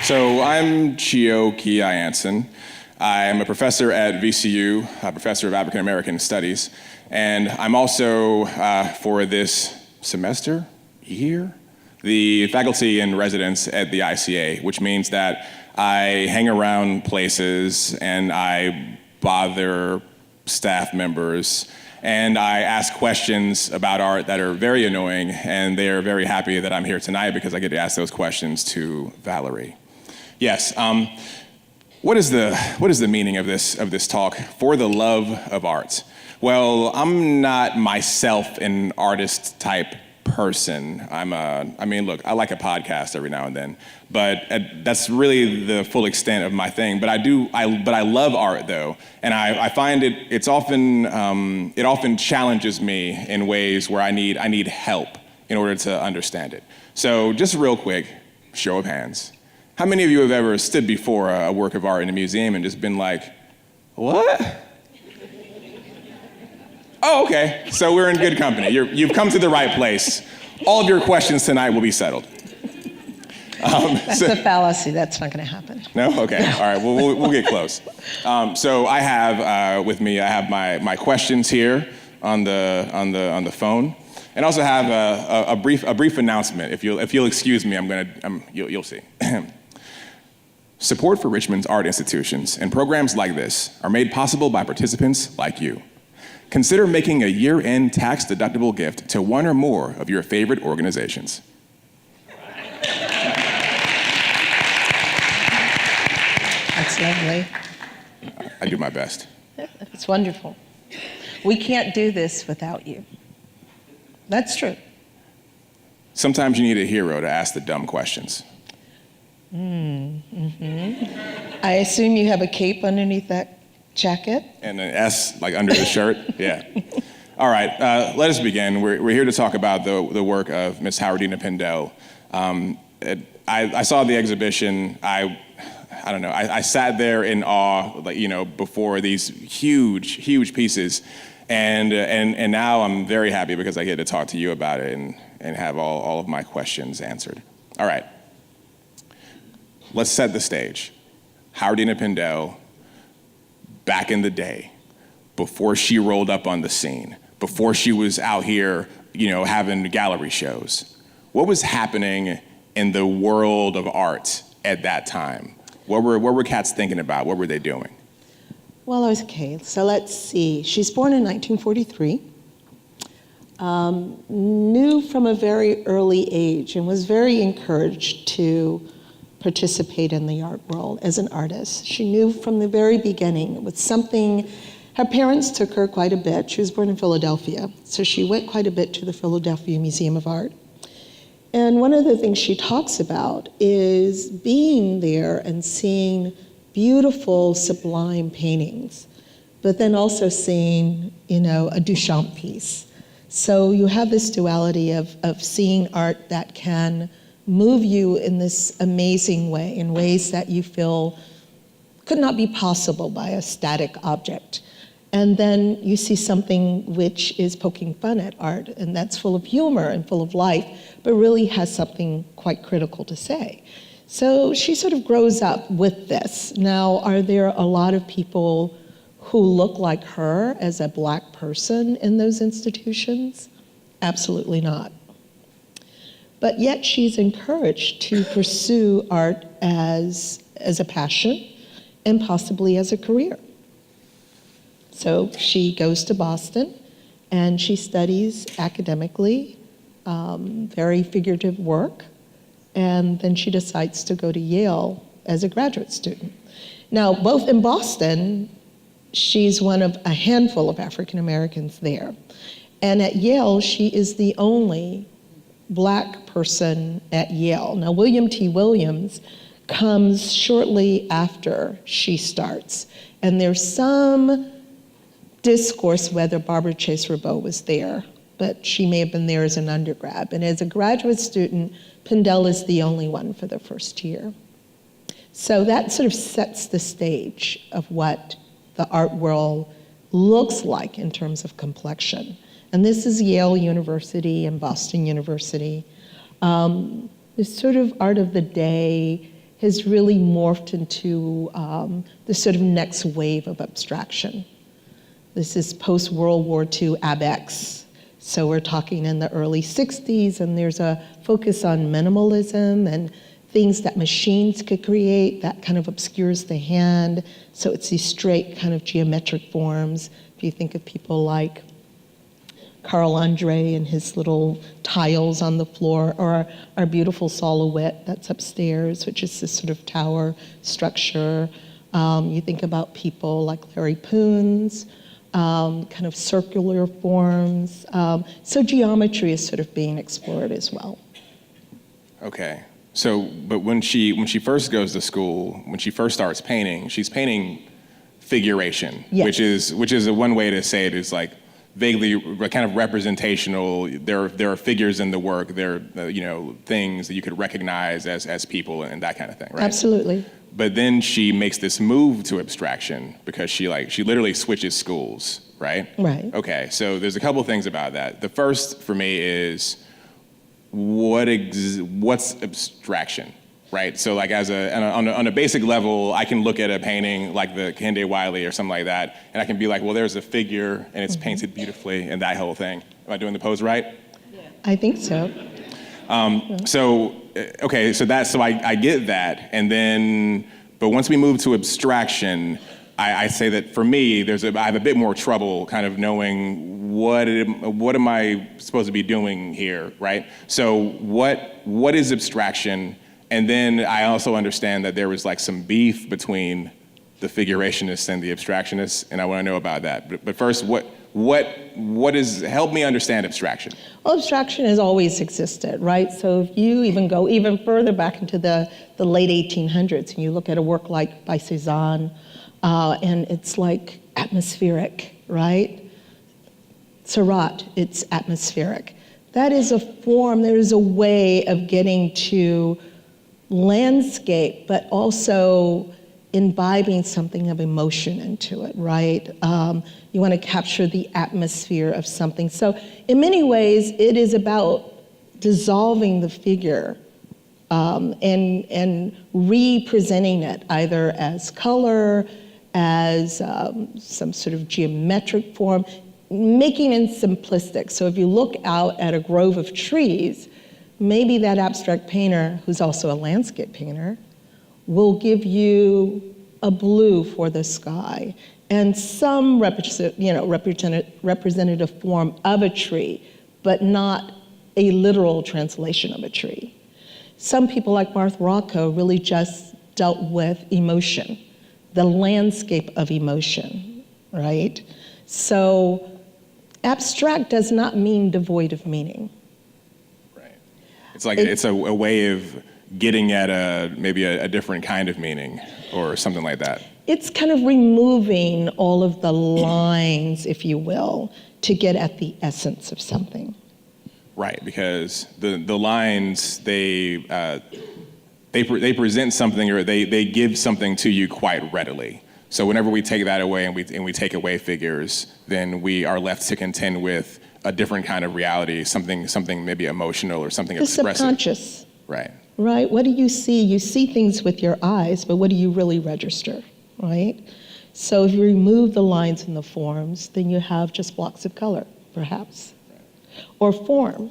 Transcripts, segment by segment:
So I'm Chioke I'm a professor at VCU, a professor of African American Studies, and I'm also, for this year, the faculty in residence at the ICA, which means that I hang around places and I bother staff members and I ask questions about art that are very annoying, and they are very happy that I'm here tonight because I get to ask those questions to Valerie. Yes, what is the meaning of this talk? For the love of art. Well, I'm not myself an artist type person. I like a podcast every now and then, but that's really the full extent of my thing. But I love art though, and I find it often challenges me in ways where I need help in order to understand it. So just real quick, show of hands. How many of you have ever stood before a work of art in a museum and just been like, what? Oh, okay, so we're in good company. You've come to the right place. All of your questions tonight will be settled. That's a fallacy, that's not gonna happen. No? Okay, all right, we'll get close. So I have with me, I have my questions here on the phone. And also have a brief announcement. If you'll excuse me, you'll see. Support for Richmond's art institutions and programs like this are made possible by participants like you. Consider making a year-end tax-deductible gift to one or more of your favorite organizations. That's lovely. I do my best. It's wonderful. We can't do this without you. That's true. Sometimes you need a hero to ask the dumb questions. I assume you have a cape underneath that jacket? And an S like under the shirt? Yeah. All right, let us begin. We're here to talk about the work of Miss Howardena Pindell. I saw the exhibition. I don't know. I sat there in awe, before these huge pieces. And now I'm very happy because I get to talk to you about it and have all of my questions answered. All right, let's set the stage. Howardena Pindell, back in the day, before she rolled up on the scene, before she was out here, having gallery shows, what was happening in the world of art at that time? What were cats thinking about? What were they doing? Well, okay, so let's see. She's born in 1943, knew from a very early age and was very encouraged to participate in the art world as an artist. She knew from the very beginning it was something, her parents took her quite a bit. She was born in Philadelphia, so she went quite a bit to the Philadelphia Museum of Art. And one of the things she talks about is being there and seeing beautiful, sublime paintings, but then also seeing, a Duchamp piece. So you have this duality of seeing art that can move you in this amazing way, in ways that you feel could not be possible by a static object. And then you see something which is poking fun at art, and that's full of humor and full of life, but really has something quite critical to say. So she sort of grows up with this. Now, are there a lot of people who look like her as a Black person in those institutions? Absolutely not. But yet she's encouraged to pursue art as a passion and possibly as a career. So she goes to Boston and she studies academically, very figurative work, and then she decides to go to Yale as a graduate student. Now, both in Boston, she's one of a handful of African Americans there. And at Yale, she is the only Black person at Yale. Now, William T. Williams comes shortly after she starts. And there's some discourse whether Barbara Chase Rabeau was there, but she may have been there as an undergrad. And as a graduate student, Pindell is the only one for the first year. So that sort of sets the stage of what the art world looks like in terms of complexion. And this is Yale University and Boston University. This sort of art of the day has really morphed into the sort of next wave of abstraction. This is post-World War II ABEX. So we're talking in the early 60s, and there's a focus on minimalism and things that machines could create that kind of obscures the hand. So it's these straight kind of geometric forms. If you think of people like Carl Andre and his little tiles on the floor, or our beautiful Solowit that's upstairs, which is this sort of tower structure. You think about people like Larry Poons, kind of circular forms. So geometry is sort of being explored as well. Okay. So, but when she first goes to school, when she first starts painting, she's painting figuration, yes. which is a one way to say it is like vaguely kind of representational. There are figures in the work. There are things that you could recognize as people and that kind of thing, right? Absolutely. But then she makes this move to abstraction because she literally switches schools, right? Right. Okay, so there's a couple things about that. The first for me is what's abstraction, right? So like on a basic level, I can look at a painting like the Kehinde Wiley or something like that, and I can be like, well, there's a figure and it's painted beautifully and that whole thing. Am I doing the pose right? Yeah. I think so. So I get that, and then, but once we move to abstraction, I say that for me, I have a bit more trouble kind of knowing what am I supposed to be doing here, right? So what is abstraction? And then I also understand that there was like some beef between the figurationists and the abstractionists, and I want to know about that. But first, help me understand abstraction? Well, abstraction has always existed, right? So if you even go even further back into the late 1800s, and you look at a work like by Cézanne, and it's like atmospheric, right? Seurat, it's atmospheric. That is a form, there is a way of getting to landscape, but also imbibing something of emotion into it, right? You want to capture the atmosphere of something. So in many ways, it is about dissolving the figure and representing it either as color, as some sort of geometric form, making it simplistic. So if you look out at a grove of trees, maybe that abstract painter, who's also a landscape painter, will give you a blue for the sky and some representative form of a tree, but not a literal translation of a tree. Some people like Martha Rothko really just dealt with emotion, the landscape of emotion, right? So abstract does not mean devoid of meaning. Right. It's like it's a way of getting at maybe a different kind of meaning or something like that. It's kind of removing all of the lines, if you will, to get at the essence of something. Right, because the lines, they present something, or they give something to you quite readily. So whenever we take that away and we take away figures, then we are left to contend with a different kind of reality, something maybe emotional or something expressive. The subconscious. Right. Right, what do you see? You see things with your eyes, but what do you really register, right? So if you remove the lines and the forms, then you have just blocks of color, perhaps, or form.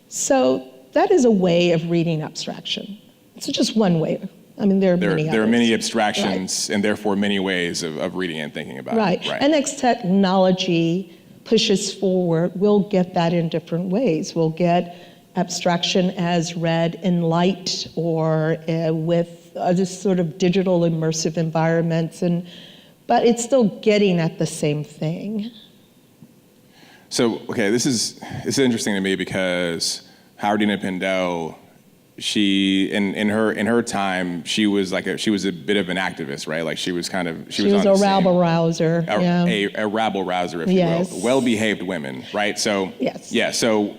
So that is a way of reading abstraction. It's just one way. I mean, there are many others. There are many abstractions, right. And therefore many ways of reading and thinking about right. it. Right. And as technology pushes forward, we'll get that in different ways. We'll get abstraction as read in light or with just sort of digital immersive environments, but it's still getting at the same thing. So, okay, this is interesting to me because Howardena Pindell, she in her time, she was a bit of an activist, right? Like she was a rabble rouser. A rabble rouser, if yes. you will. Well-behaved women, right? So yes. Yeah. So,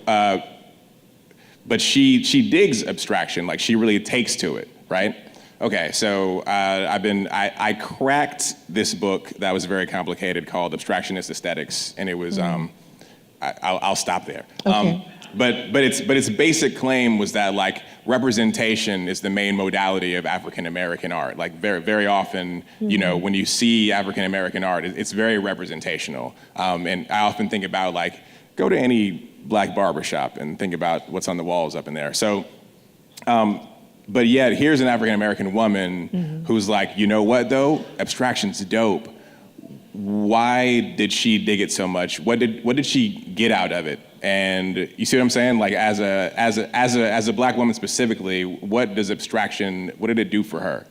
but she digs abstraction. Like she really takes to it, right? Okay. So I cracked this book that was very complicated called Abstractionist Aesthetics, and it was I'll stop there. Okay. But its basic claim was that like representation is the main modality of African American art. Like very often, you know, when you see African American art, it's very representational. And I often think about like, go to any black barbershop and think about what's on the walls up in there. So, but yet here's an African American woman who's like, you know what though, abstraction's dope. Why did she dig it so much? What did she get out of it? And you see what I'm saying? Like as a black woman specifically, what did it do for her?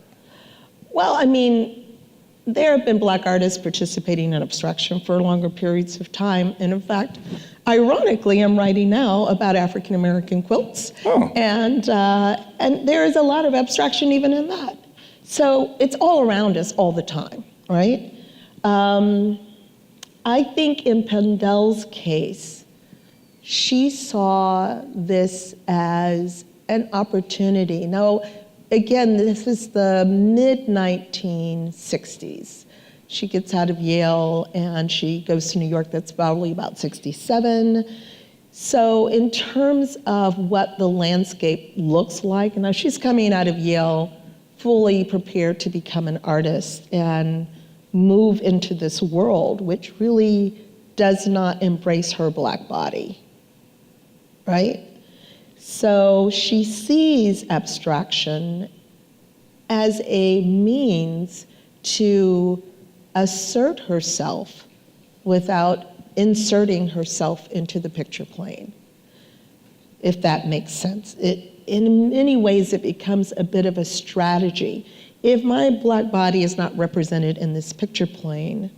Well, I mean, there have been black artists participating in abstraction for longer periods of time. And in fact, ironically, I'm writing now about African American quilts. Oh. And there is a lot of abstraction even in that. So it's all around us all the time, right? I think in Pindell's case, she saw this as an opportunity. Now, again, this is the mid-1960s. She gets out of Yale and she goes to New York. That's probably about 67. So in terms of what the landscape looks like, now she's coming out of Yale fully prepared to become an artist and move into this world, which really does not embrace her black body, right? So she sees abstraction as a means to assert herself without inserting herself into the picture plane, if that makes sense. In many ways, it becomes a bit of a strategy. If my black body is not represented in this picture plane,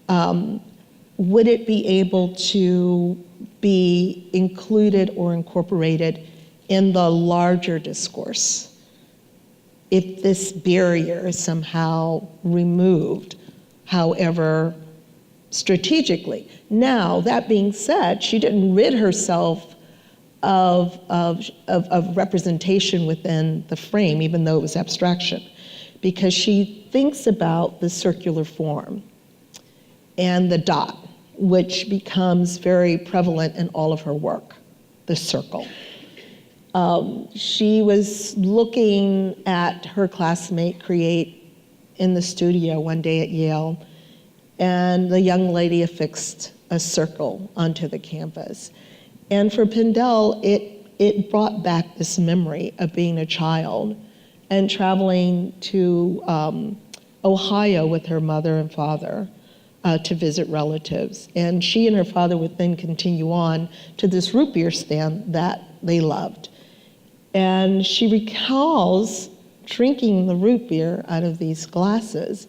would it be able to be included or incorporated in the larger discourse if this barrier is somehow removed, however strategically? Now, that being said, she didn't rid herself of representation within the frame, even though it was abstraction, because she thinks about the circular form and the dot, which becomes very prevalent in all of her work, the circle. She was looking at her classmate create in the studio one day at Yale, and the young lady affixed a circle onto the canvas. And for Pindell, it brought back this memory of being a child and traveling to Ohio with her mother and father to visit relatives. And she and her father would then continue on to this root beer stand that they loved. And she recalls drinking the root beer out of these glasses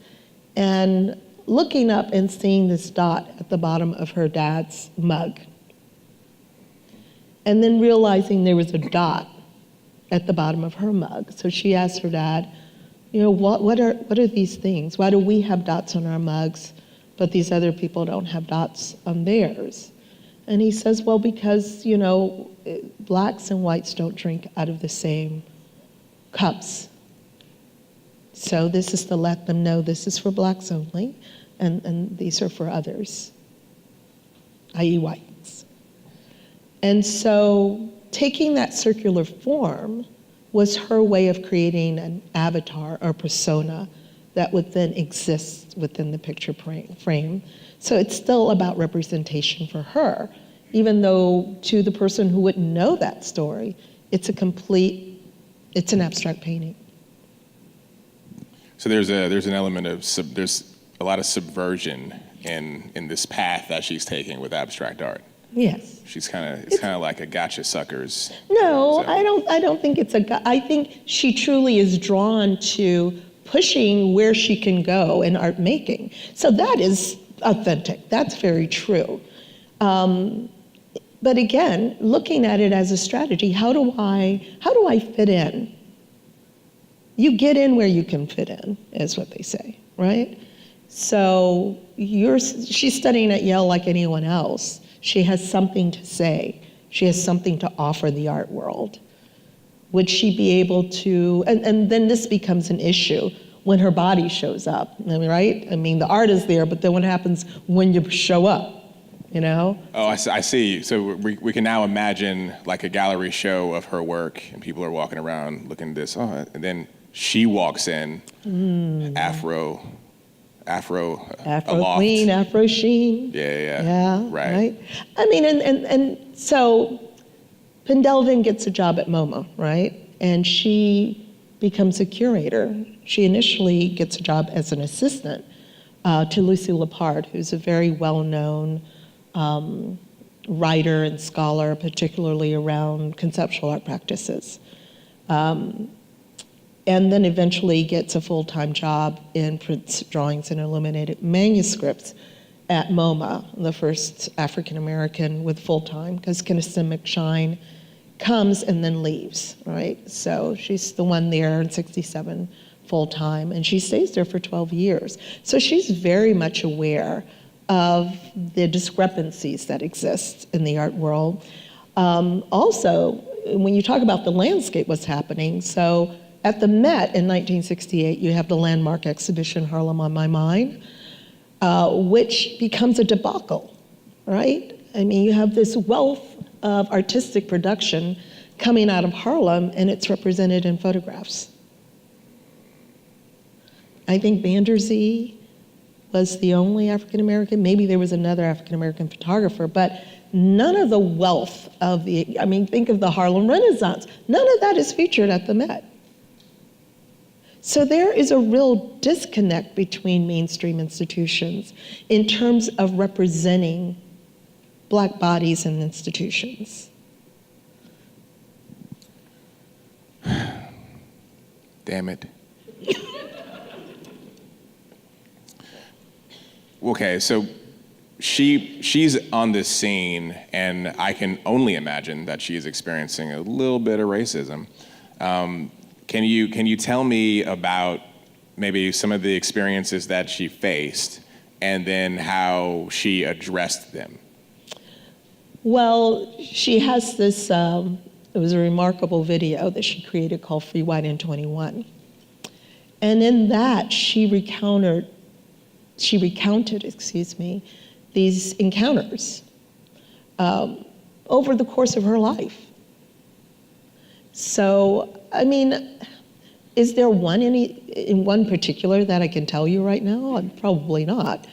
and looking up and seeing this dot at the bottom of her dad's mug. And then realizing there was a dot at the bottom of her mug. So she asked her dad, you know, what are these things? Why do we have dots on our mugs, but these other people don't have dots on theirs? And he says, well, because, you know, blacks and whites don't drink out of the same cups. So this is to let them know this is for blacks only, and these are for others, i.e. whites. And so taking that circular form was her way of creating an avatar or persona that would then exist within the picture frame. So it's still about representation for her, even though to the person who wouldn't know that story, it's an abstract painting. So there's an element of, there's a lot of subversion in this path that she's taking with abstract art. Yes. It's kind of like a gotcha suckers. No, so. I don't think it's I think she truly is drawn to pushing where she can go in art making. So that is authentic. That's very true. But again, looking at it as a strategy, how do I fit in? You get in where you can fit in, is what they say, right? So she's studying at Yale like anyone else. She has something to say. She has something to offer the art world. Would she be able to, and then this becomes an issue when her body shows up, right? I mean, the art is there, but then what happens when you show up? you know? Oh, I see. So we can now imagine like a gallery show of her work, and people are walking around looking at this. Oh, and then she walks in, Afro aloft. Queen, Afro sheen. Yeah. Right. I mean, and so Pindell then gets a job at MoMA, right? And she becomes a curator. She initially gets a job as an assistant to Lucy Lepard, who's a very well-known writer and scholar, particularly around conceptual art practices. And then eventually gets a full-time job in print drawings and illuminated manuscripts at MoMA, the first African-American with full-time, because Kinnison McShine comes and then leaves, right? So she's the one there in 67 full-time, and she stays there for 12 years. So she's very much aware of the discrepancies that exist in the art world. Also, when you talk about the landscape, what's happening, so at the Met in 1968, you have the landmark exhibition, Harlem on My Mind, which becomes a debacle, right? I mean, you have this wealth of artistic production coming out of Harlem, and it's represented in photographs. I think Vanderzee was the only African-American, maybe there was another African-American photographer, but none of the wealth of think of the Harlem Renaissance, none of that is featured at the Met. So there is a real disconnect between mainstream institutions in terms of representing Black bodies and institutions. Damn it. Okay, so she's on this scene, and I can only imagine that she's experiencing a little bit of racism. Can you tell me about maybe some of the experiences that she faced, and then how she addressed them? Well, she has this, it was a remarkable video that she created called Free White and 21. And in that, she recounted, these encounters over the course of her life. So, I mean, is there one in one particular that I can tell you right now? Probably not.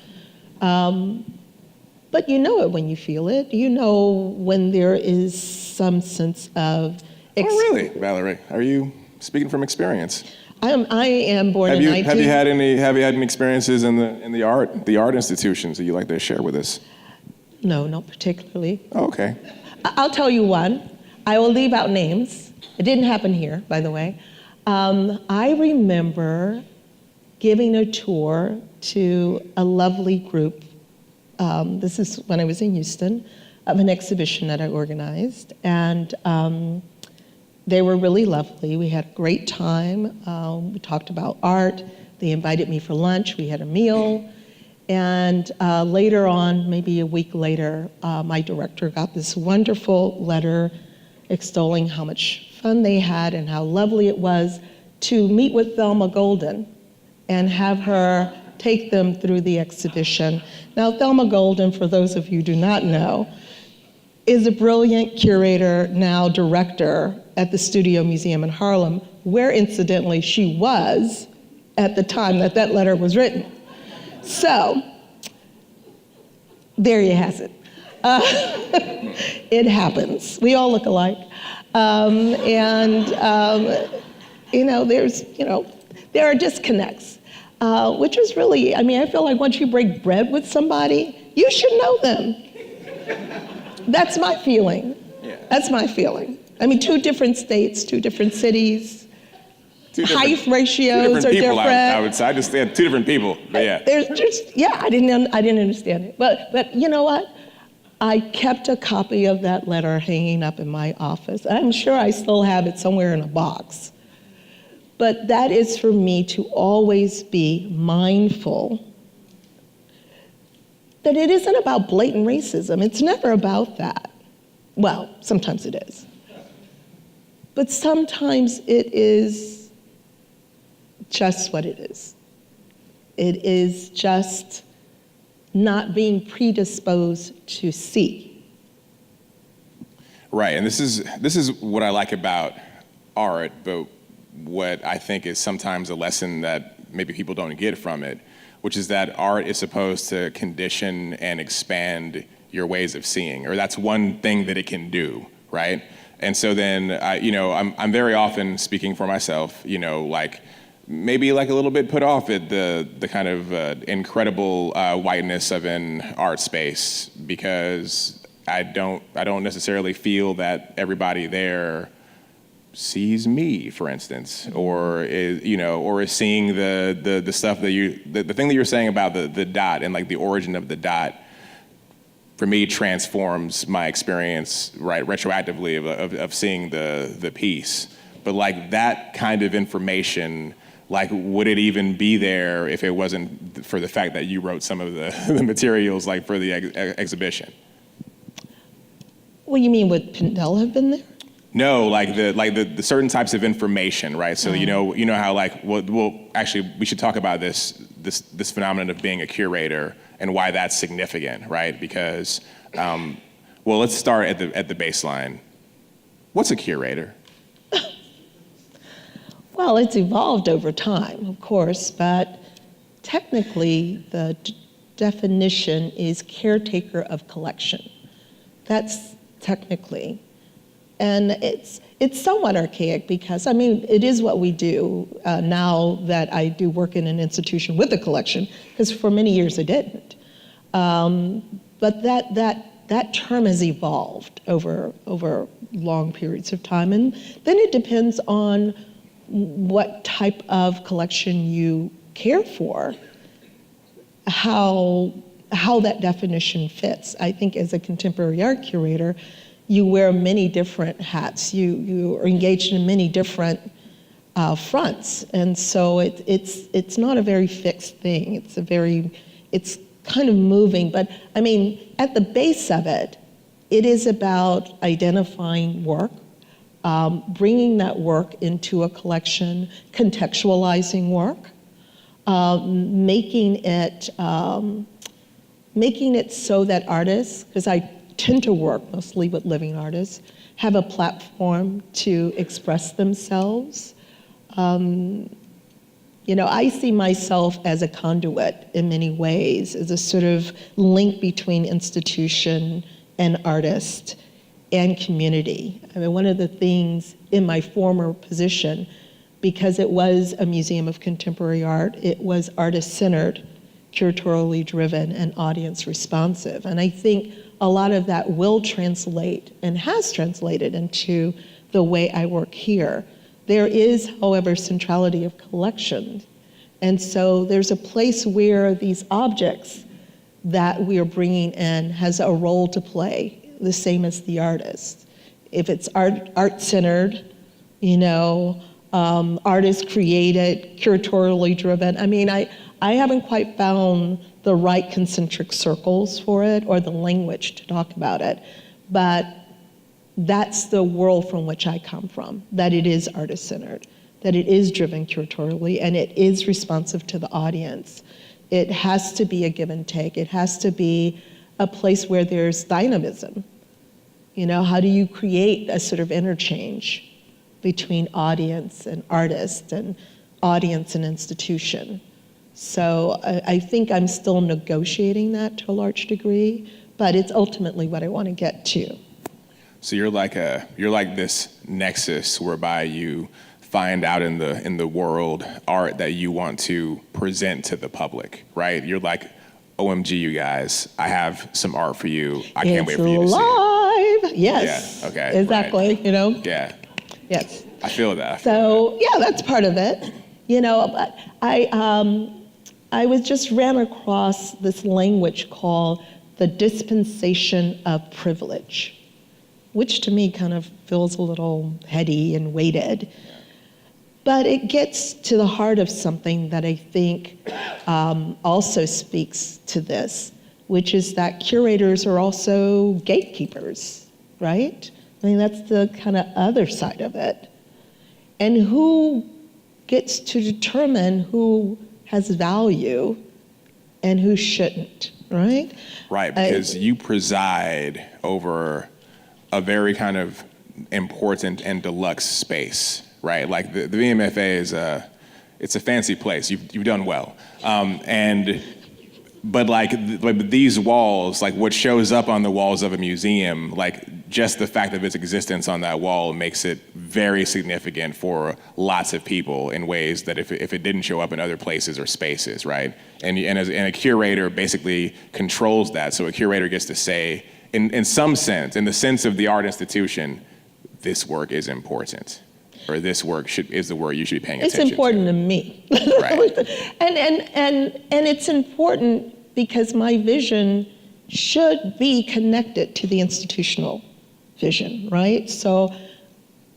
But you know it when you feel it. You know when there is some sense of... Oh, really, Valerie? Are you speaking from experience? I am born in 19... Have you had any experiences in the art institutions that you'd like to share with us? No, not particularly. Oh, okay. I'll tell you one. I will leave out names. It didn't happen here, by the way. I remember giving a tour to a lovely group. This is when I was in Houston, of an exhibition that I organized. And they were really lovely. We had a great time. We talked about art. They invited me for lunch. We had a meal. And later on, maybe a week later, my director got this wonderful letter extolling how much fun they had and how lovely it was to meet with Thelma Golden and have her take them through the exhibition. Now, Thelma Golden, for those of you who do not know, is a brilliant curator, now director at the Studio Museum in Harlem, where incidentally she was at the time that that letter was written. So, there you have it. It happens. We all look alike. There are disconnects, which is really, I feel like once you break bread with somebody, you should know them. That's my feeling. Yeah. That's my feeling. 2 different states, 2 different cities. Height ratios are different. I would say I just had 2 different people. But yeah. I didn't understand it. But you know what? I kept a copy of that letter hanging up in my office. I'm sure I still have it somewhere in a box. But that is for me to always be mindful that it isn't about blatant racism. It's never about that. Well, sometimes it is. But sometimes it is just what it is. It is just not being predisposed to see. Right, and this is what I like about art, but what I think is sometimes a lesson that maybe people don't get from it, which is that art is supposed to condition and expand your ways of seeing, or that's one thing that it can do, right? And so then, I'm very often speaking for myself, like maybe like a little bit put off at the kind of incredible whiteness of an art space, because I don't necessarily feel that everybody there sees me, for instance, or is seeing the stuff that the thing that you're saying about the dot and like the origin of the dot, for me transforms my experience, right, retroactively of seeing the piece. But like that kind of information, like would it even be there if it wasn't for the fact that you wrote some of the materials like for the exhibition? What you mean, would Pindell have been there? No, like the certain types of information, right? So you know how like well actually we should talk about this phenomenon of being a curator and why that's significant, right? Because let's start at the baseline. What's a curator? Well, it's evolved over time, of course, but technically the definition is caretaker of collection. That's technically. And it's somewhat archaic because, it is what we do now that I do work in an institution with a collection, because for many years I didn't. But that term has evolved over long periods of time. And then it depends on what type of collection you care for, how that definition fits. I think as a contemporary art curator, you wear many different hats. You are engaged in many different fronts, and so it's not a very fixed thing. It's kind of moving, but at the base of it, it is about identifying work, bringing that work into a collection, contextualizing work, making it so that artists, because I tend to work mostly with living artists, have a platform to express themselves. I see myself as a conduit in many ways, as a sort of link between institution and artist and community. One of the things in my former position, because it was a museum of contemporary art, it was artist-centered, curatorially driven, and audience responsive. And I think a lot of that will translate and has translated into the way I work here. There is, however, centrality of collection. And so there's a place where these objects that we are bringing in has a role to play, the same as the artist. If it's art-centered, artist created, curatorially driven. I haven't quite found the right concentric circles for it or the language to talk about it, but that's the world from which I come from, that it is artist-centered, that it is driven curatorially, and it is responsive to the audience. It has to be a give and take. It has to be a place where there's dynamism. How do you create a sort of interchange between audience and artist and audience and institution? So I think I'm still negotiating that to a large degree, but it's ultimately what I want to get to. So you're like this nexus whereby you find out in the world art that you want to present to the public, right? You're like, OMG, you guys, I have some art for you. I can't wait for you to see it. Yes. Yeah, okay. Exactly, right. Yeah. Yes. I feel that. So, yeah, that's part of it. But I was just ran across this language called the Dispensation of Privilege, which to me kind of feels a little heady and weighted. But it gets to the heart of something that I think also speaks to this, which is that curators are also gatekeepers, right? That's the kind of other side of it. And who gets to determine who has value and who shouldn't? right? Right, because you preside over a very kind of important and deluxe space, right? Like the VMFA it's a fancy place. You've done well, but these walls, like what shows up on the walls of a museum, like just the fact of its existence on that wall makes it very significant for lots of people in ways that if it didn't show up in other places or spaces, right? And a curator basically controls that. So a curator gets to say, in some sense, in the sense of the art institution, this work is important, or this work is the work you should be paying attention to. It's important to me. Right. and it's important because my vision should be connected to the institutional vision, right? So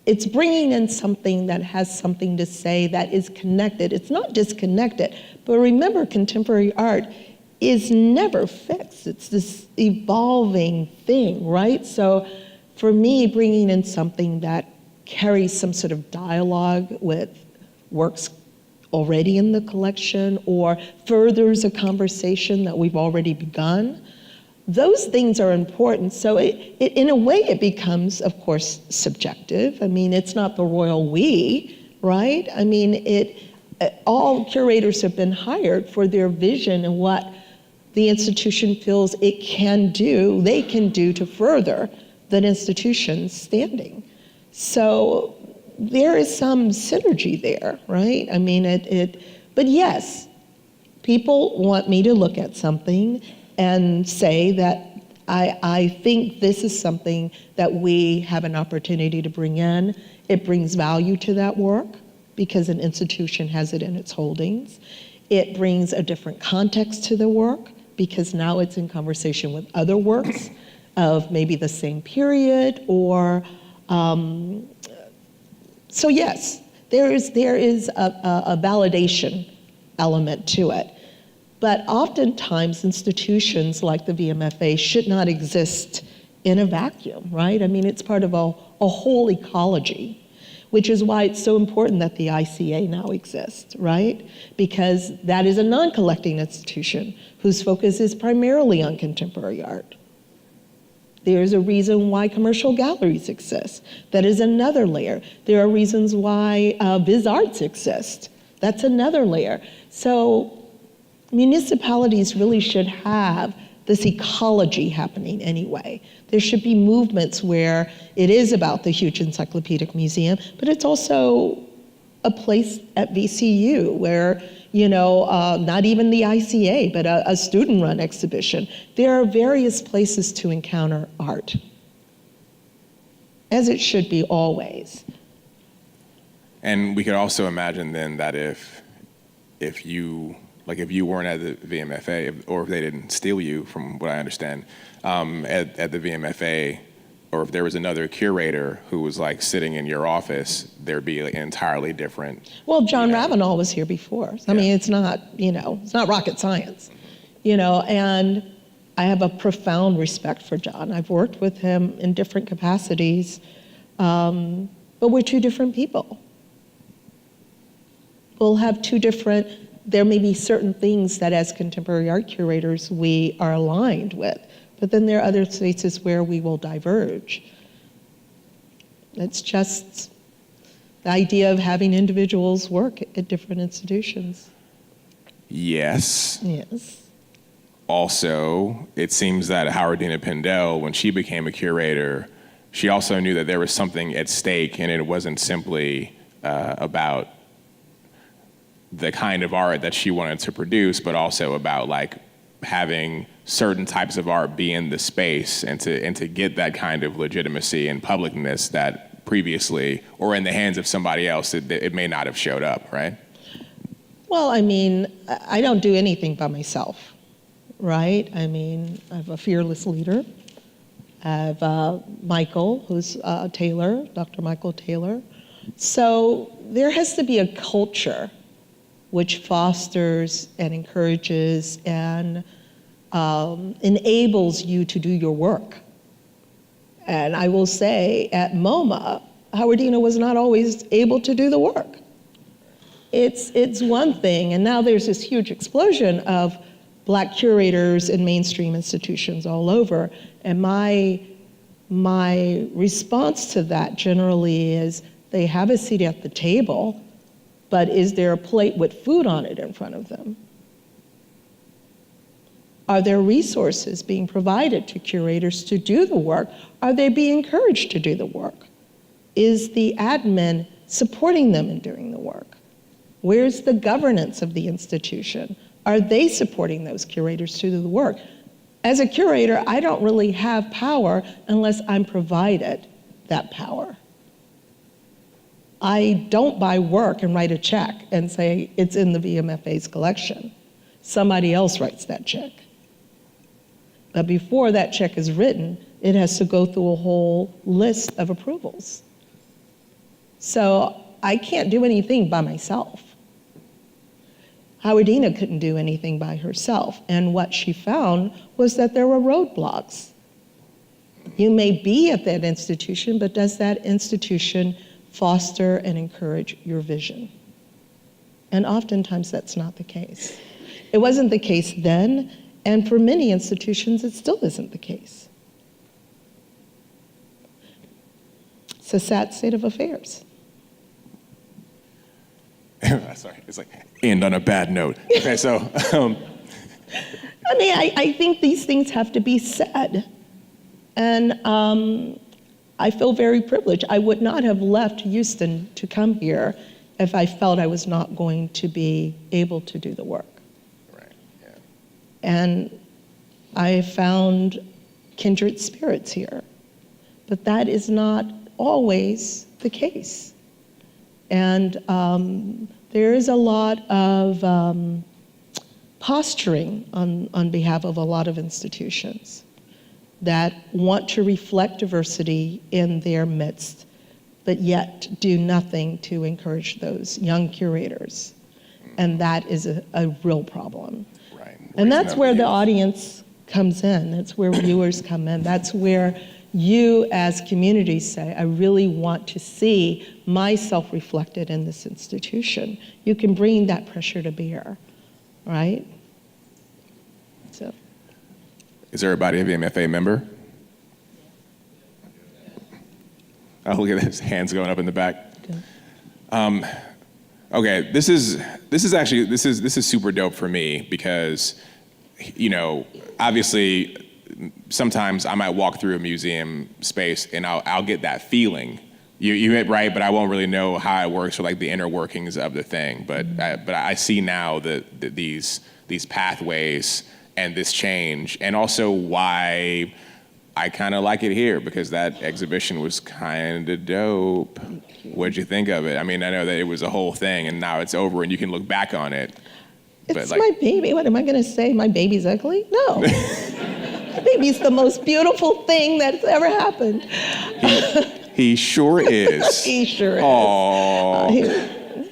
it's bringing in something that has something to say that is connected. It's not disconnected, but remember, contemporary art is never fixed. It's this evolving thing, right? So for me, bringing in something that carries some sort of dialogue with works already in the collection or furthers a conversation that we've already begun, those things are important. So in a way, it becomes, of course, subjective. I mean, it's not the royal we, right? I mean, all curators have been hired for their vision and what the institution feels they can do to further that institution's standing. So there is some synergy there, right? I mean, but yes, people want me to look at something and say that I think this is something that we have an opportunity to bring in. It brings value to that work because an institution has it in its holdings. It brings a different context to the work because now it's in conversation with other works of maybe the same period or, so yes, there is a validation element to it. But oftentimes institutions like the VMFA should not exist in a vacuum, right? I mean, it's part of a whole ecology, which is why it's so important that the ICA now exists, right? Because that is a non-collecting institution whose focus is primarily on contemporary art. There's a reason why commercial galleries exist. That is another layer. There are reasons why Viz Arts exist. That's another layer. So municipalities really should have this ecology happening anyway. There should be movements where it is about the huge encyclopedic museum, but it's also a place at VCU where, not even the ICA, but a student-run exhibition. There are various places to encounter art, as it should be always. And we could also imagine then that if you weren't at the VMFA, or if they didn't steal you, from what I understand, at the VMFA, or if there was another curator who was like sitting in your office, there'd be an entirely different. Well, John Ravenel was here before. I mean, it's not, it's not rocket science, and I have a profound respect for John. I've worked with him in different capacities, but we're two different people. We'll have there may be certain things that as contemporary art curators we are aligned with, but then there are other spaces where we will diverge. It's just the idea of having individuals work at different institutions. Yes. Yes. Also, it seems that Howardena Pindell, when she became a curator, she also knew that there was something at stake, and it wasn't simply about the kind of art that she wanted to produce, but also about like having certain types of art be in the space and to get that kind of legitimacy and publicness that previously, or in the hands of somebody else, it may not have showed up, right? Well, I mean, I don't do anything by myself, right? I mean, I have a fearless leader. I have Michael, who's Taylor, Dr. Michael Taylor. So there has to be a culture which fosters and encourages and enables you to do your work. And I will say, at MoMA, Howardena was not always able to do the work. It's one thing, and now there's this huge explosion of Black curators in mainstream institutions all over. And my response to that generally is, they have a seat at the table, but is there a plate with food on it in front of them? Are there resources being provided to curators to do the work? Are they being encouraged to do the work? Is the admin supporting them in doing the work? Where's the governance of the institution? Are they supporting those curators to do the work? As a curator, I don't really have power unless I'm provided that power. I don't buy work and write a check and say it's in the VMFA's collection. Somebody else writes that check. But before that check is written, it has to go through a whole list of approvals. So I can't do anything by myself. Howardena couldn't do anything by herself, and what she found was that there were roadblocks. You may be at that institution, but does that institution foster and encourage your vision? And oftentimes that's not the case. It wasn't the case then, and for many institutions, it still isn't the case. It's a sad state of affairs. Sorry, it's like, end on a bad note. Okay, so. I mean, I think these things have to be said. And I feel very privileged. I would not have left Houston to come here if I felt I was not going to be able to do the work. Right, yeah. And I found kindred spirits here. But that is not always the case. And there is a lot of posturing on behalf of a lot of institutions that want to reflect diversity in their midst, but yet do nothing to encourage those young curators. And that is a real problem. Right. And that's where the audience comes in. That's where viewers come in. That's where you as communities say, I really want to see myself reflected in this institution. You can bring that pressure to bear, right? So. Is everybody a VMFA member? Oh, look at his hands going up in the back. Okay, this is super dope for me because, you know, obviously sometimes I might walk through a museum space and I'll get that feeling. You hit right, but I won't really know how it works or like the inner workings of the thing. But I see now that these pathways and this change, and also why I kind of like it here, because that exhibition was kind of dope. What'd you think of it? I mean, I know that it was a whole thing, and now it's over, and you can look back on it. It's like, my baby. What am I going to say? My baby's ugly? No. My baby's the most beautiful thing that's ever happened. He sure is. He sure is. Aww.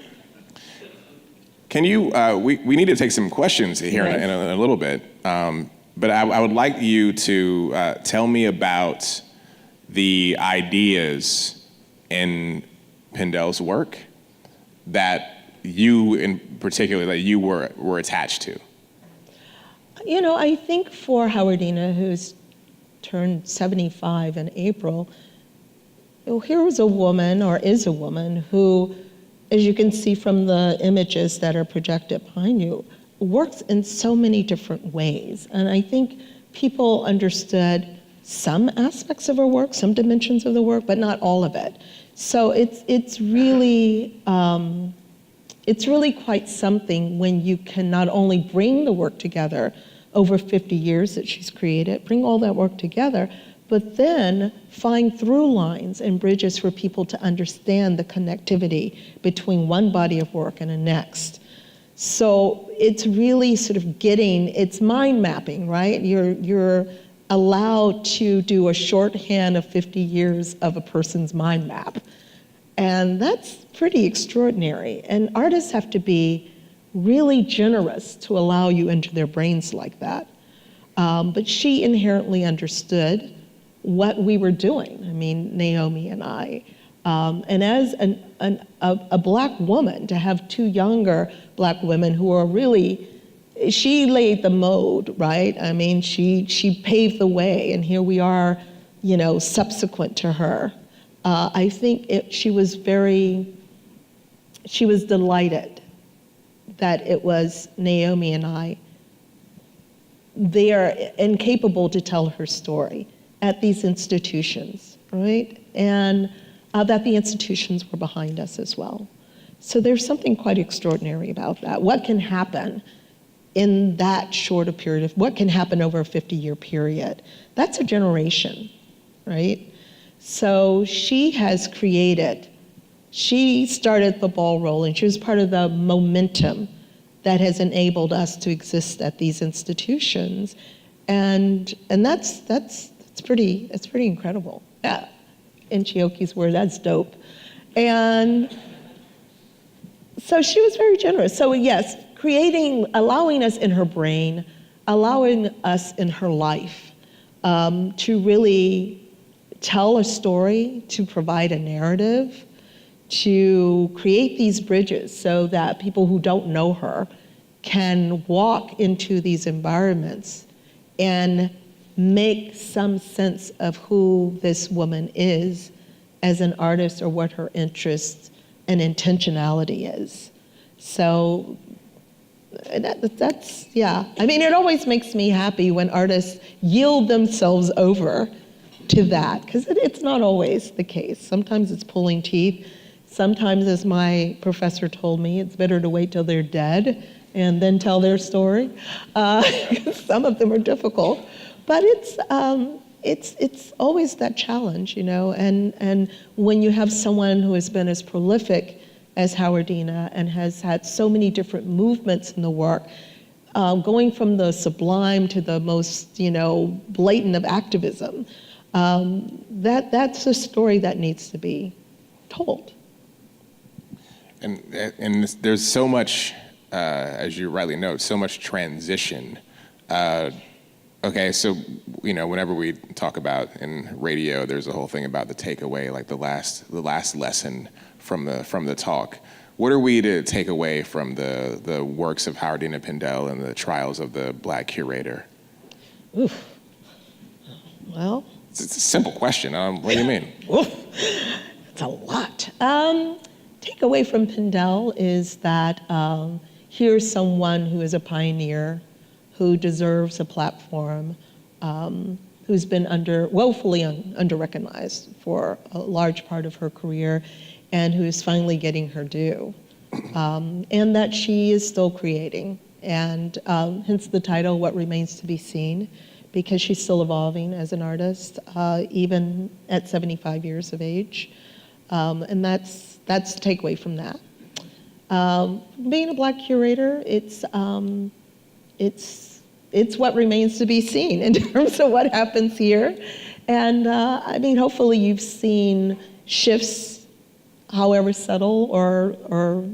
Can you, we need to take some questions here in a little bit, but I would like you to tell me about the ideas in Pindell's work that you, in particular, that you were attached to. You know, I think for Howardena, who's turned 75 in April, here was a woman, or is a woman, who, as you can see from the images that are projected behind you, works in so many different ways. And I think people understood some aspects of her work, some dimensions of the work, but not all of it. So it's really quite something when you can not only bring the work together over 50 years that she's created, bring all that work together, but then find through lines and bridges for people to understand the connectivity between one body of work and the next. So it's really sort of it's mind mapping, right? You're allowed to do a shorthand of 50 years of a person's mind map. And that's pretty extraordinary. And artists have to be really generous to allow you into their brains like that. But she inherently understood what we were doing. I mean, Naomi and I. And as a Black woman, to have two younger Black women who are really she laid the mode, right? I mean, she paved the way, and here we are, subsequent to her. I think she was delighted that it was Naomi and I there and capable to tell her story at these institutions, right? And that the institutions were behind us as well. So there's something quite extraordinary about that. What can happen in that short a period of, what can happen over a 50-year period? That's a generation, right? So she started the ball rolling. She was part of the momentum that has enabled us to exist at these institutions. And that's pretty incredible. Yeah. In Chioke's word, that's dope. And so she was very generous. So yes, allowing us in her brain, allowing us in her life to really tell a story, to provide a narrative, to create these bridges so that people who don't know her can walk into these environments and make some sense of who this woman is as an artist or what her interests and intentionality is. So that's, yeah. I mean, it always makes me happy when artists yield themselves over to that, because it's not always the case. Sometimes it's pulling teeth. Sometimes, as my professor told me, it's better to wait till they're dead and then tell their story. Some of them are difficult, but it's always that challenge, And when you have someone who has been as prolific as Howardena and has had so many different movements in the work, going from the sublime to the most, blatant of activism, that's a story that needs to be told. And there's so much, as you rightly note, so much transition. Okay, so whenever we talk about in radio, there's a whole thing about the takeaway, like the last lesson from the talk. What are we to take away from the works of Howardena Pindell and the trials of the Black Curator? Oof. Well, it's a simple question. What do you mean? Oof. It's a lot. Takeaway from Pindell is that here's someone who is a pioneer, who deserves a platform, who's been woefully under-recognized for a large part of her career, and who is finally getting her due, and that she is still creating, and hence the title, What Remains to Be Seen, because she's still evolving as an artist, even at 75 years of age, and that's the takeaway from that. Being a Black curator, it's what remains to be seen in terms of what happens here. And I mean, hopefully you've seen shifts, however subtle or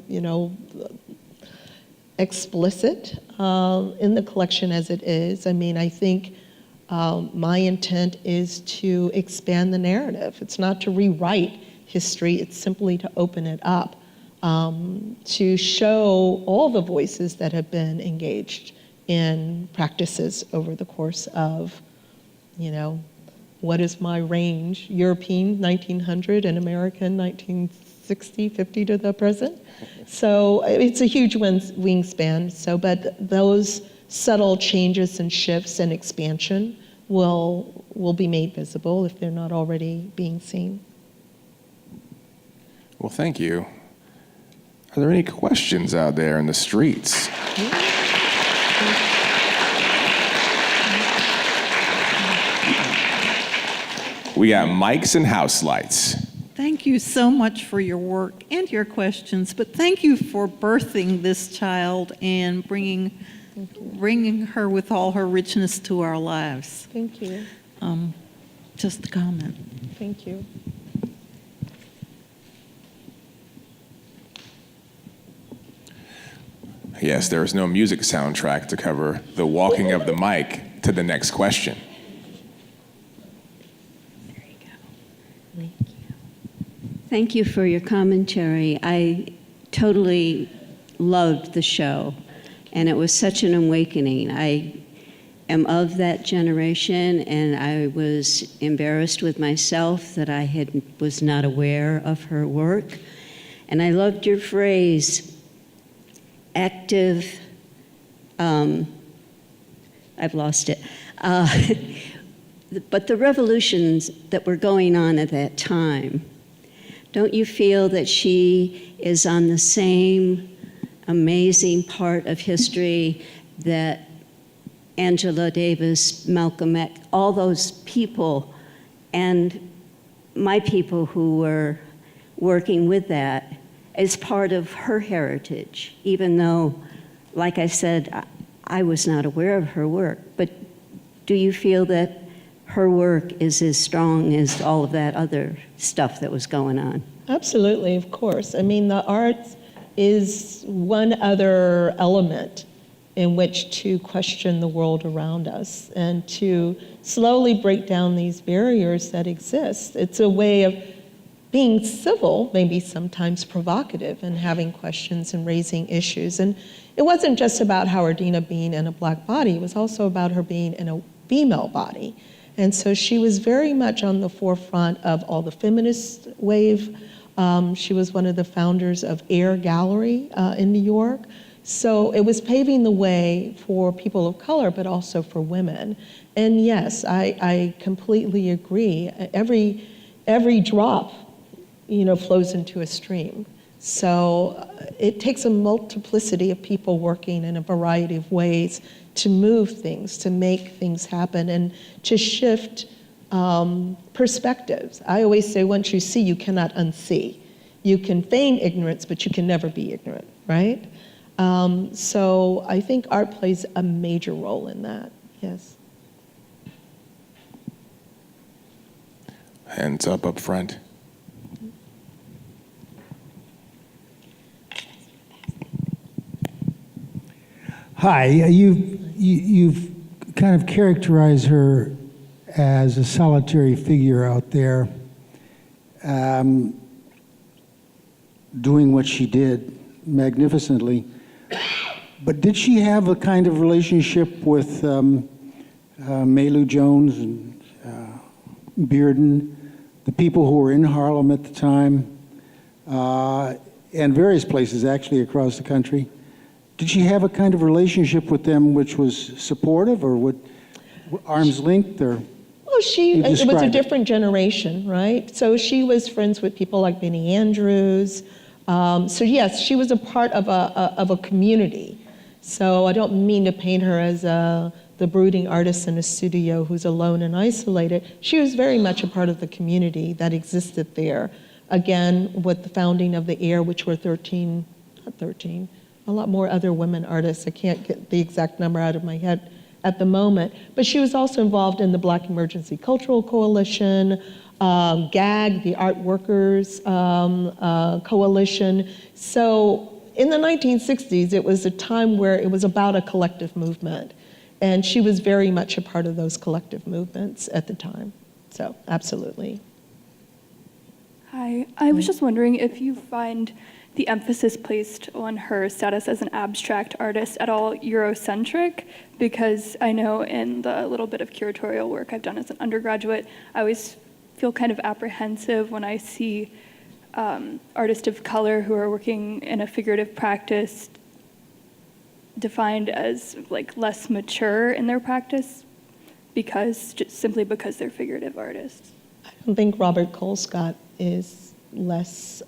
explicit, in the collection as it is. I mean, I think my intent is to expand the narrative. It's not to rewrite history, it's simply to open it up, to show all the voices that have been engaged in practices over the course of, what is my range? European 1900 and American 1960, 50 to the present. So it's a huge wingspan. So, but those subtle changes and shifts and expansion will be made visible if they're not already being seen. Well, thank you. Are there any questions out there in the streets? We got mics and house lights. Thank you so much for your work and your questions, but thank you for birthing this child and bringing her with all her richness to our lives. Thank you. Just a comment. Thank you. Yes, there is no music soundtrack to cover the walking of the mic to the next question. There you go. Thank you. Thank you for your commentary. I totally loved the show. And it was such an awakening. I am of that generation, and I was embarrassed with myself that I was not aware of her work. And I loved your phrase, active, I've lost it. But the revolutions that were going on at that time, don't you feel that she is on the same amazing part of history that Angela Davis, Malcolm X, all those people, and my people who were working with that, is part of her heritage, even though, like I said, I was not aware of her work. But do you feel that her work is as strong as all of that other stuff that was going on? Absolutely, of course. I mean, the arts is one other element in which to question the world around us and to slowly break down these barriers that exist. It's a way of being civil, maybe sometimes provocative, and having questions and raising issues. And it wasn't just about Howardena being in a black body, it was also about her being in a female body. And so she was very much on the forefront of all the feminist wave. She was one of the founders of Air Gallery in New York. So it was paving the way for people of color, but also for women. And yes, I completely agree. Every drop, flows into a stream. So it takes a multiplicity of people working in a variety of ways to move things, to make things happen, and to shift perspectives. I always say, once you see, you cannot unsee. You can feign ignorance, but you can never be ignorant, right? So I think art plays a major role in that, yes. Hands up front. Hi, you've kind of characterized her as a solitary figure out there, doing what she did magnificently. But did she have a kind of relationship with Maylou Jones and Bearden, the people who were in Harlem at the time, and various places actually across the country? Did she have a kind of relationship with them which was supportive, or would arm's length, or? Well, it was a different generation, right? So she was friends with people like Benny Andrews. So yes, she was a part of a community. So I don't mean to paint her as the brooding artist in a studio who's alone and isolated. She was very much a part of the community that existed there. Again, with the founding of the AIR, which were a lot more other women artists. I can't get the exact number out of my head at the moment. But she was also involved in the Black Emergency Cultural Coalition, GAG, the Art Workers Coalition. So in the 1960s, it was a time where it was about a collective movement. And she was very much a part of those collective movements at the time. So absolutely. Hi, I was just wondering if you find the emphasis placed on her status as an abstract artist at all Eurocentric, because I know in the little bit of curatorial work I've done as an undergraduate, I always feel kind of apprehensive when I see artists of color who are working in a figurative practice defined as like less mature in their practice simply because they're figurative artists. I don't think Robert Colescott is less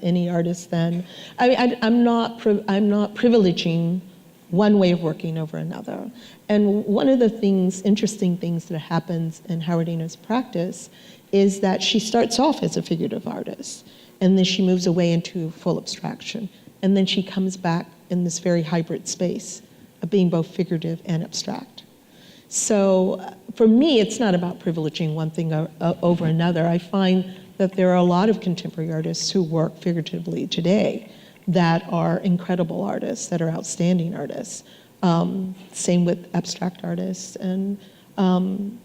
any artist than, I'm not privileging one way of working over another. And one of the interesting things that happens in Howardena's practice is that she starts off as a figurative artist, and then she moves away into full abstraction. And then she comes back in this very hybrid space of being both figurative and abstract. So for me, it's not about privileging one thing over another. I find that there are a lot of contemporary artists who work figuratively today that are incredible artists, that are outstanding artists. Same with abstract artists. And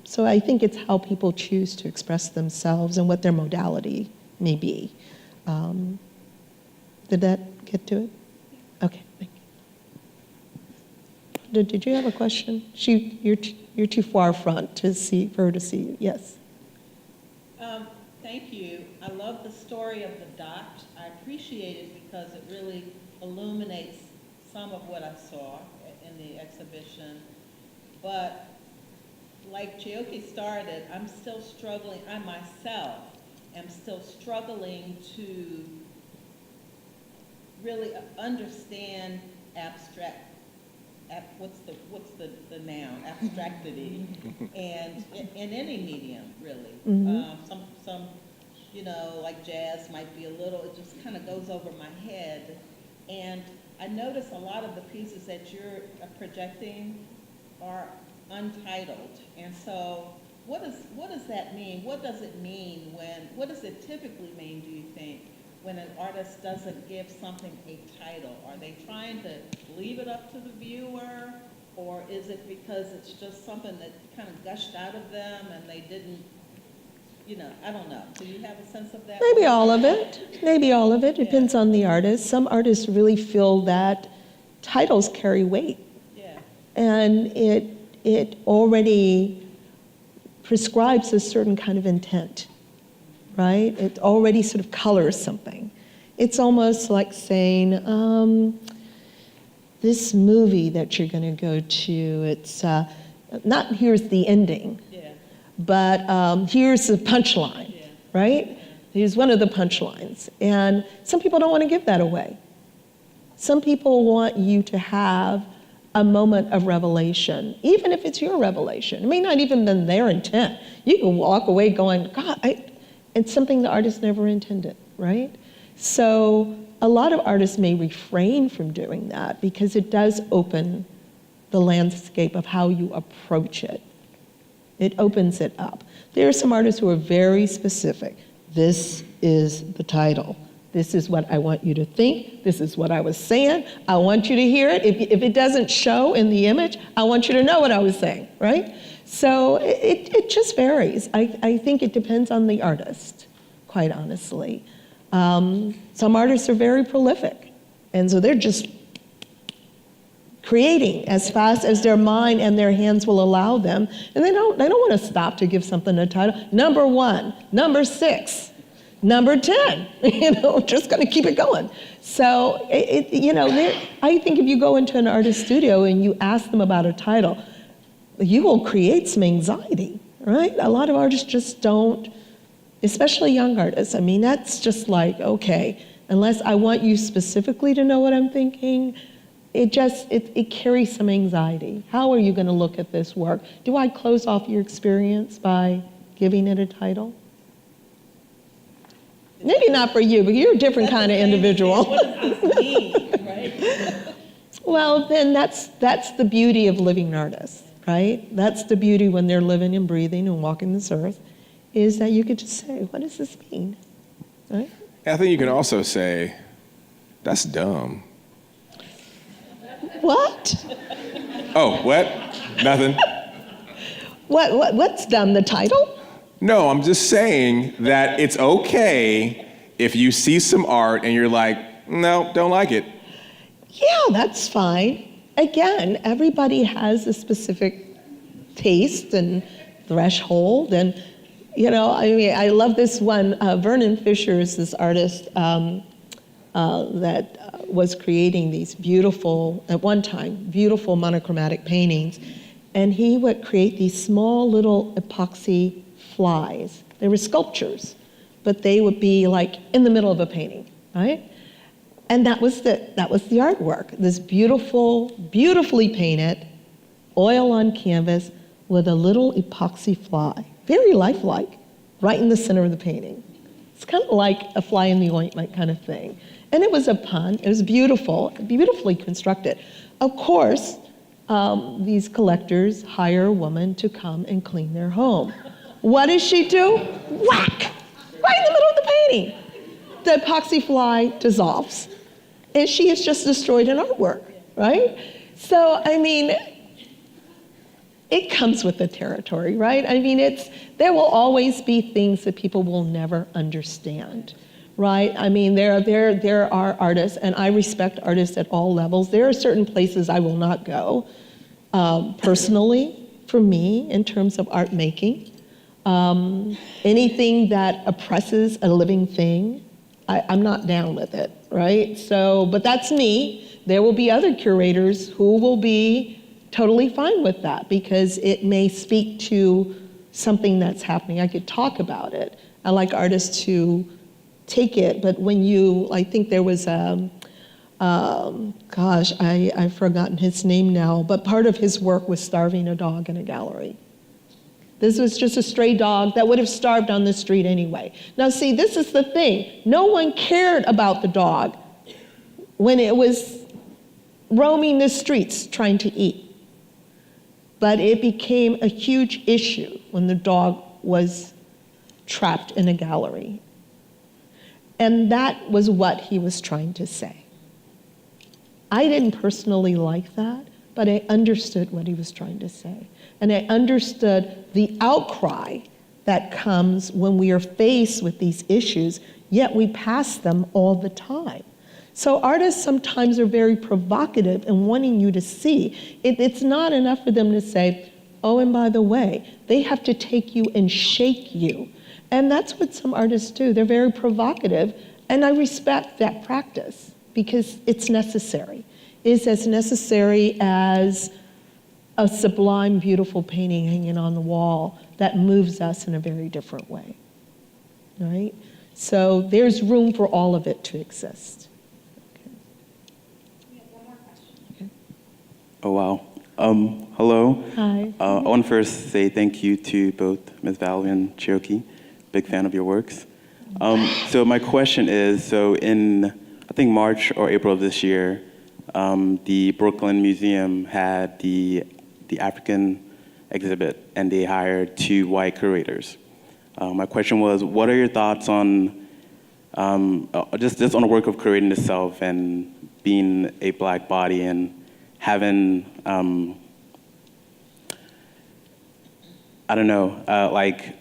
so I think it's how people choose to express themselves and what their modality may be. Did that get to it? Okay, thank you. did you have a question? You're too far front for her to see you. Yes. Thank you. I love the story of the dot. I appreciate it because it really illuminates some of what I saw in the exhibition. But like Chioke started, I'm still struggling, I myself am still struggling to really understand what's the noun, abstractity, and in any medium, really. Some, like jazz might be a little, it just kind of goes over my head. And I notice a lot of the pieces that you're projecting are untitled. And so what does that mean? What does it mean what does it typically mean, do you think, when an artist doesn't give something a title? Are they trying to leave it up to the viewer, or is it because it's just something that kind of gushed out of them and they didn't, I don't know. Do you have a sense of that? Maybe all of it. Maybe all of it. Depends on the artist. Some artists really feel that titles carry weight. Yeah. And it already prescribes a certain kind of intent, right? It already sort of colors something. It's almost like saying, this movie that you're going to go to, it's not here's the ending, but here's the punchline, right? Here's one of the punchlines. And some people don't want to give that away. Some people want you to have a moment of revelation, even if it's your revelation. It may not even been their intent. You can walk away going, God, it's something the artist never intended, right? So a lot of artists may refrain from doing that because it does open the landscape of how you approach it. It opens it up. There are some artists who are very specific. This is the title. This is what I want you to think. This is what I was saying. I want you to hear it. If it doesn't show in the image, I want you to know what I was saying, right? So it just varies. I think it depends on the artist, quite honestly. Some artists are very prolific, and so they're just creating as fast as their mind and their hands will allow them, and they don't want to stop to give something a title. Number 1, number 6, number 10, just going to keep it going. So, I think if you go into an artist studio and you ask them about a title, you will create some anxiety, right? A lot of artists just don't, especially young artists. I mean, that's just like, okay, unless I want you specifically to know what I'm thinking, it carries some anxiety. How are you going to look at this work? Do I close off your experience by giving it a title? Maybe not for you, but you're a different kind of individual. What does this mean, right? Well, then that's the beauty of living artists, right? That's the beauty when they're living and breathing and walking this earth, is that you could just say, what does this mean, right? I think you can also say, that's dumb. What? Oh, what? Nothing. What's dumb, the title? No, I'm just saying that it's okay if you see some art and you're like, no, don't like it. Yeah, that's fine. Again, everybody has a specific taste and threshold, and I love this one. Vernon Fisher is this artist that was creating these beautiful, at one time, beautiful monochromatic paintings, and he would create these small little epoxy flies. They were sculptures, but they would be like in the middle of a painting, right? And that was the artwork. This beautifully painted, oil on canvas with a little epoxy fly, very lifelike, right in the center of the painting. It's kind of like a fly in the ointment kind of thing. And it was a pun. It was beautiful, beautifully constructed. Of course, these collectors hire a woman to come and clean their home. What does she do? Whack! Right in the middle of the painting. The epoxy fly dissolves. And she has just destroyed an artwork, right? So, I mean, it comes with the territory, right? I mean, there will always be things that people will never understand, right? I mean, there are artists, and I respect artists at all levels. There are certain places I will not go personally, for me, in terms of art making. Anything that oppresses a living thing, I'm not down with it, right? So, but that's me. There will be other curators who will be totally fine with that because it may speak to something that's happening. I could talk about it. I like artists to take it, but when I think there was I've forgotten his name now, but part of his work was starving a dog in a gallery. This was just a stray dog that would have starved on the street anyway. Now see, this is the thing. No one cared about the dog when it was roaming the streets trying to eat. But it became a huge issue when the dog was trapped in a gallery. And that was what he was trying to say. I didn't personally like that, but I understood what he was trying to say. And I understood the outcry that comes when we are faced with these issues, yet we pass them all the time. So artists sometimes are very provocative in wanting you to see. It's not enough for them to say, oh, and by the way, they have to take you and shake you. And that's what some artists do. They're very provocative, and I respect that practice because it's necessary. It's as necessary as a sublime, beautiful painting hanging on the wall that moves us in a very different way, right? So there's room for all of it to exist. Oh, wow. Hello. Hi. I want to first say thank you to both Ms. Valerie and Chioke. Big fan of your works. So my question is, so in, I think March or April of this year, the Brooklyn Museum had the African exhibit, and they hired 2 white curators. My question was, what are your thoughts on, just on the work of curating itself and being a Black body and having, I don't know, like,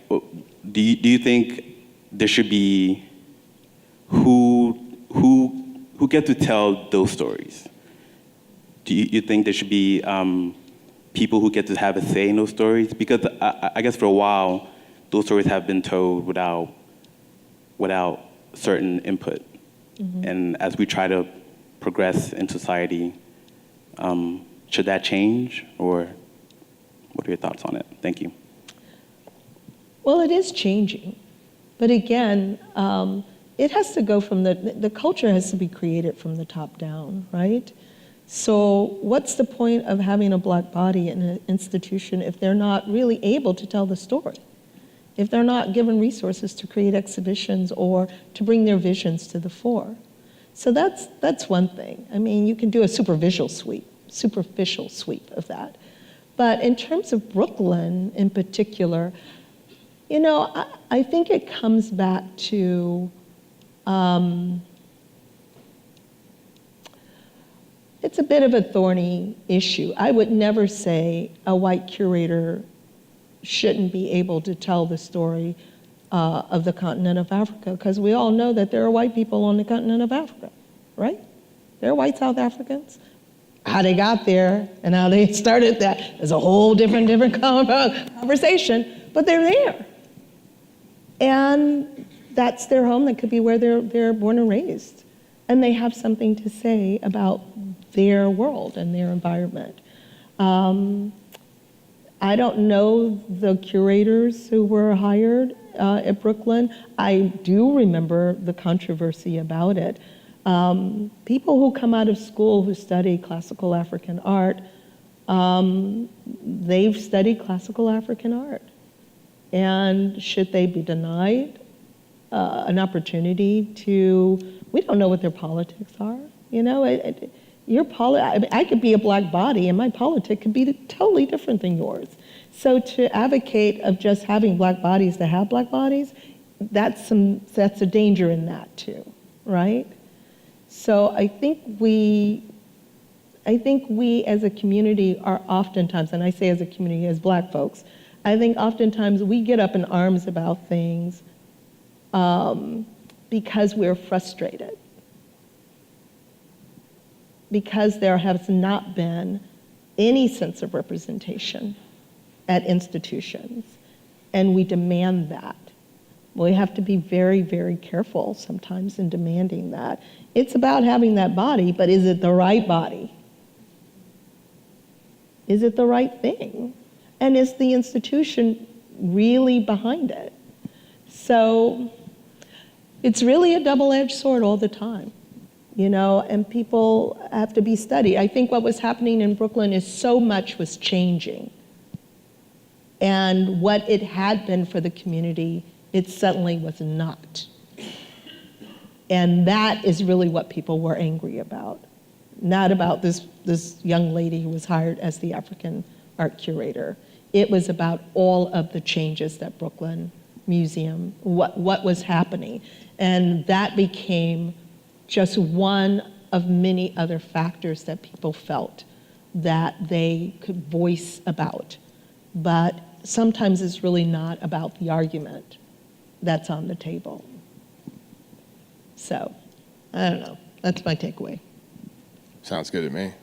do you think there should be who get to tell those stories? Do you think there should be people who get to have a say in those stories? Because I guess for a while, those stories have been told without certain input. Mm-hmm. And as we try to progress in society, should that change, or what are your thoughts on it? Thank you. Well, it is changing, but again, it has to go from the culture has to be created from the top down, right? So what's the point of having a Black body in an institution if they're not really able to tell the story? If they're not given resources to create exhibitions or to bring their visions to the fore? So that's one thing. I mean, you can do a superficial sweep of that. But in terms of Brooklyn in particular, you know, I think it comes back to it's a bit of a thorny issue. I would never say a white curator shouldn't be able to tell the story of the continent of Africa, because we all know that there are white people on the continent of Africa, right? There are white South Africans. How they got there and how they started that is a whole different conversation, but they're there. And that's their home. That could be where they're born and raised. And they have something to say about their world and their environment. I don't know the curators who were hired at Brooklyn. I do remember the controversy about it. People who come out of school who study classical African art, they've studied classical African art. And should they be denied an opportunity to, we don't know what their politics are, you know? I could be a Black body and my politic could be totally different than yours. So to advocate of just having Black bodies to have Black bodies, that's a danger in that too, right? So I think we as a community are oftentimes, and I say as a community, as Black folks, I think oftentimes we get up in arms about things because we're frustrated. Because there has not been any sense of representation at institutions, and we demand that. We have to be very, very careful sometimes in demanding that. It's about having that body, but is it the right body? Is it the right thing? And is the institution really behind it? So it's really a double-edged sword all the time, you know, and people have to be studied. I think what was happening in Brooklyn is so much was changing. And what it had been for the community, it suddenly was not. And that is really what people were angry about. Not about this young lady who was hired as the African art curator. It was about all of the changes that Brooklyn Museum, what was happening. And that became just one of many other factors that people felt that they could voice about. But sometimes it's really not about the argument that's on the table. So, I don't know. That's my takeaway. Sounds good to me.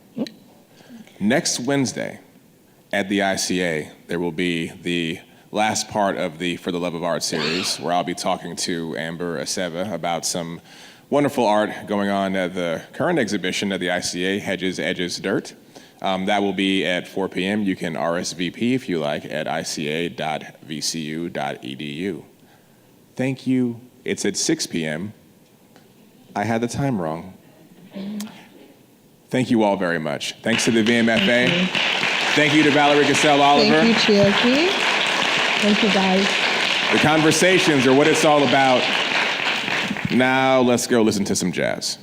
Next Wednesday at the ICA, there will be the last part of the For the Love of Art series, where I'll be talking to Amber Aceva about some wonderful art going on at the current exhibition at the ICA, Hedges, Edges, Dirt. That will be at 4 p.m. You can RSVP if you like at ica.vcu.edu. Thank you. It's at 6 p.m. I had the time wrong. Thank you all very much. Thanks to the VMFA. Thank you to Valerie Cassel Oliver. Thank you, Chioke. Thank you, guys. The conversations are what it's all about. Now let's go listen to some jazz.